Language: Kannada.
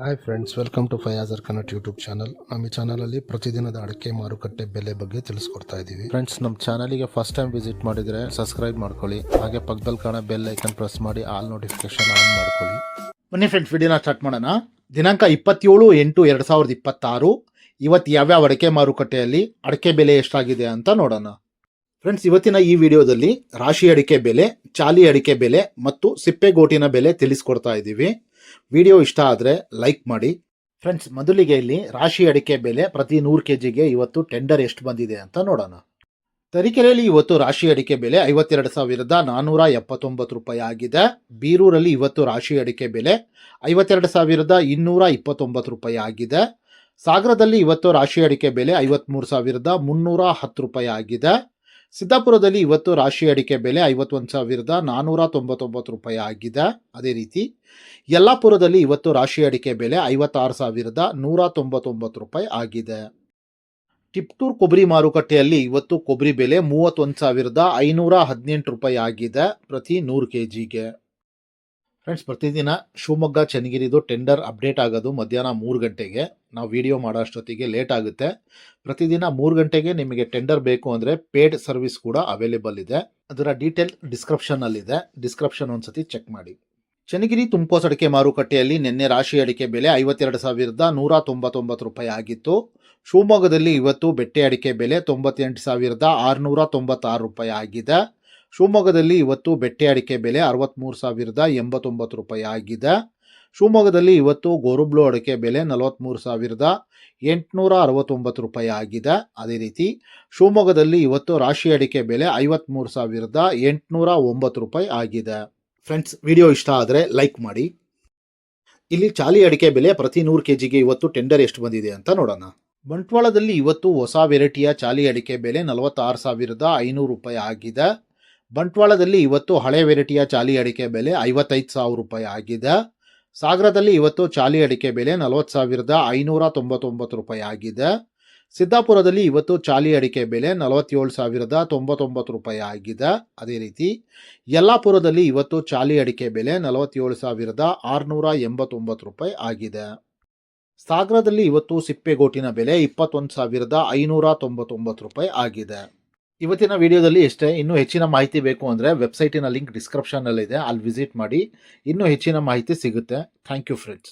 ಹಾಯ್ ಫ್ರೆಂಡ್ಸ್, ವೆಲ್ಕಮ್ ಟು ಫಯಾಜರ್ ಕನ್ನಡ ಯೂಟ್ಯೂಬ್ ಚಾನಲ್. ನಮ್ಮ ಈ ಚಾನಲಲ್ಲಿ ಪ್ರತಿದಿನದ ಅಡಿಕೆ ಮಾರುಕಟ್ಟೆ ಬೆಲೆ ಬಗ್ಗೆ ತಿಳಿಸ್ಕೊಡ್ತಾ ಇದ್ದೀವಿ. ಫ್ರೆಂಡ್ಸ್, ನಮ್ಮ ಚಾನಲಿಗೆ ಫಸ್ಟ್ ಟೈಮ್ ವಿಸಿಟ್ ಮಾಡಿದರೆ ಸಬ್ಸ್ಕ್ರೈಬ್ ಮಾಡ್ಕೊಳ್ಳಿ. ಹಾಗೆ ಪಕ್ಕದಲ್ಲಿ ಕಾಣೋ ಬೆಲ್ ಐಕನ್ ಪ್ರೆಸ್ ಮಾಡಿ ಆಲ್ ನೋಟಿಫಿಕೇಶನ್ ಆನ್ ಮಾಡ್ಕೊಳ್ಳಿ. ಬನ್ನಿ ಫ್ರೆಂಡ್ಸ್, ವಿಡಿಯೋನ ಸ್ಟಾರ್ಟ್ ಮಾಡೋಣ. ದಿನಾಂಕ 27/8/2026 ಇವತ್ತು ಯಾವ್ಯಾವ ಅಡಿಕೆ ಮಾರುಕಟ್ಟೆಯಲ್ಲಿ ಅಡಿಕೆ ಬೆಲೆ ಎಷ್ಟಾಗಿದೆ ಅಂತ ನೋಡೋಣ. ಫ್ರೆಂಡ್ಸ್, ಇವತ್ತಿನ ಈ ವಿಡಿಯೋದಲ್ಲಿ ರಾಶಿ ಅಡಿಕೆ ಬೆಲೆ, ಚಾಲಿ ಅಡಿಕೆ ಬೆಲೆ ಮತ್ತು ಸಿಪ್ಪೆಗೋಟಿನ ಬೆಲೆ ತಿಳಿಸ್ಕೊಡ್ತಾ ಇದ್ದೀವಿ. ವಿಡಿಯೋ ಇಷ್ಟ ಆದರೆ ಲೈಕ್ ಮಾಡಿ. ಫ್ರೆಂಡ್ಸ್, ಮೊದಲಿಗೆ ಇಲ್ಲಿ ರಾಶಿ ಅಡಿಕೆ ಬೆಲೆ ಪ್ರತಿ 100 kgಗೆ ಇವತ್ತು ಟೆಂಡರ್ ಎಷ್ಟು ಬಂದಿದೆ ಅಂತ ನೋಡೋಣ. ತರೀಕೆರೆಯಲ್ಲಿ ಇವತ್ತು ರಾಶಿ ಅಡಿಕೆ ಬೆಲೆ 52,479 ರೂಪಾಯಿ ಆಗಿದೆ. ಬೀರೂರಲ್ಲಿ ಇವತ್ತು ರಾಶಿ ಅಡಿಕೆ ಬೆಲೆ 52,229 ರೂಪಾಯಿ ಆಗಿದೆ. ಸಾಗರದಲ್ಲಿ ಇವತ್ತು ರಾಶಿ ಅಡಿಕೆ ಬೆಲೆ 53,310 ರೂಪಾಯಿ ಆಗಿದೆ. ಸಿದ್ದಾಪುರದಲ್ಲಿ ಇವತ್ತು ರಾಶಿ ಅಡಿಕೆ ಬೆಲೆ 51,499 ರೂಪಾಯಿ ಆಗಿದೆ. ಅದೇ ರೀತಿ ಯಲ್ಲಾಪುರದಲ್ಲಿ ಇವತ್ತು ರಾಶಿ ಅಡಿಕೆ ಬೆಲೆ 56,199 ರೂಪಾಯಿ ಆಗಿದೆ. ಟಿಪ್ಟೂರ್ ಕೊಬ್ಬರಿ ಮಾರುಕಟ್ಟೆಯಲ್ಲಿ ಇವತ್ತು ಕೊಬ್ಬರಿ ಬೆಲೆ 31,518 ರೂಪಾಯಿ ಆಗಿದೆ ಪ್ರತಿ 100 kgಗೆ. ಫ್ರೆಂಡ್ಸ್, ಪ್ರತಿದಿನ ಶಿವಮೊಗ್ಗ ಚನ್ನಗಿರಿದು ಟೆಂಡರ್ ಅಪ್ಡೇಟ್ ಆಗೋದು ಮಧ್ಯಾಹ್ನ 3 ಗಂಟೆಗೆ. ನಾವು ವಿಡಿಯೋ ಮಾಡೋ ಅಷ್ಟೊತ್ತಿಗೆ ಲೇಟ್ ಆಗುತ್ತೆ. ಪ್ರತಿದಿನ 3 ಗಂಟೆಗೆ ನಿಮಗೆ ಟೆಂಡರ್ ಬೇಕು ಅಂದರೆ ಪೇಡ್ ಸರ್ವಿಸ್ ಕೂಡ ಅವೈಲೇಬಲ್ ಇದೆ. ಅದರ ಡೀಟೇಲ್ ಡಿಸ್ಕ್ರಿಪ್ಷನ್ನಲ್ಲಿದೆ. ಡಿಸ್ಕ್ರಿಪ್ಷನ್ ಒಂದ್ಸತಿ ಚೆಕ್ ಮಾಡಿ. ಚನ್ನಗಿರಿ ತುಮಕೋಸ್ ಅಡಿಕೆ ಮಾರುಕಟ್ಟೆಯಲ್ಲಿ ನಿನ್ನೆ ರಾಶಿ ಅಡಿಕೆ ಬೆಲೆ 52,199 ರೂಪಾಯಿ ಆಗಿತ್ತು. ಶಿವಮೊಗ್ಗದಲ್ಲಿ ಇವತ್ತು ಬೆಟ್ಟೆ ಅಡಿಕೆ ಬೆಲೆ 98,696 ರೂಪಾಯಿ ಆಗಿದೆ. ಶಿವಮೊಗ್ಗದಲ್ಲಿ ಇವತ್ತು ಬೆಟ್ಟೆ ಅಡಿಕೆ ಬೆಲೆ 63,089 ರೂಪಾಯಿ ಆಗಿದೆ. ಶಿವಮೊಗ್ಗದಲ್ಲಿ ಇವತ್ತು ಗೋರುಬ್ಳು ಅಡಿಕೆ ಬೆಲೆ 43,869 ರೂಪಾಯಿ ಆಗಿದೆ. ಅದೇ ರೀತಿ ಶಿವಮೊಗ್ಗದಲ್ಲಿ ಇವತ್ತು ರಾಶಿ ಅಡಿಕೆ ಬೆಲೆ 53,809 ರೂಪಾಯಿ ಆಗಿದೆ. ಫ್ರೆಂಡ್ಸ್, ವಿಡಿಯೋ ಇಷ್ಟ ಆದರೆ ಲೈಕ್ ಮಾಡಿ. ಇಲ್ಲಿ ಚಾಲಿ ಅಡಿಕೆ ಬೆಲೆ ಪ್ರತಿ 100 kgಗೆ ಇವತ್ತು ಟೆಂಡರ್ ಎಷ್ಟು ಬಂದಿದೆ ಅಂತ ನೋಡೋಣ. ಬಂಟ್ವಾಳದಲ್ಲಿ ಇವತ್ತು ಹೊಸ ವೆರೈಟಿಯ ಚಾಲಿ ಅಡಿಕೆ ಬೆಲೆ 46,500 ರೂಪಾಯಿ ಆಗಿದೆ. ಬಂಟ್ವಾಳದಲ್ಲಿ ಇವತ್ತು ಹಳೆ ವೆರೈಟಿಯ ಚಾಲಿ ಅಡಿಕೆ ಬೆಲೆ 55,000 ರೂಪಾಯಿ ಆಗಿದೆ. ಸಾಗರದಲ್ಲಿ ಇವತ್ತು ಚಾಲಿ ಅಡಿಕೆ ಬೆಲೆ 40,599 ರೂಪಾಯಿ ಆಗಿದೆ. ಸಿದ್ದಾಪುರದಲ್ಲಿ ಇವತ್ತು ಚಾಲಿ ಅಡಿಕೆ ಬೆಲೆ 47,099 ರೂಪಾಯಿ ಆಗಿದೆ. ಅದೇ ರೀತಿ ಯಲ್ಲಾಪುರದಲ್ಲಿ ಇವತ್ತು ಚಾಲಿ ಅಡಿಕೆ ಬೆಲೆ 47,689 ರೂಪಾಯಿ ಆಗಿದೆ. ಸಾಗರದಲ್ಲಿ ಇವತ್ತು ಸಿಪ್ಪೆಗೋಟಿನ ಬೆಲೆ 21,599 ರೂಪಾಯಿ ಆಗಿದೆ. ಇವತ್ತಿನ ವಿಡಿಯೋದಲ್ಲಿ ಎಷ್ಟೇ. ಇನ್ನೂ ಹೆಚ್ಚಿನ ಮಾಹಿತಿ ಬೇಕು ಅಂದರೆ ವೆಬ್ಸೈಟಿನ ಲಿಂಕ್ ಡಿಸ್ಕ್ರಿಪ್ಷನ್ನಲ್ಲಿದೆ, ಅಲ್ಲಿ ವಿಸಿಟ್ ಮಾಡಿ. ಇನ್ನೂ ಹೆಚ್ಚಿನ ಮಾಹಿತಿ ಸಿಗುತ್ತೆ. Thank you friends.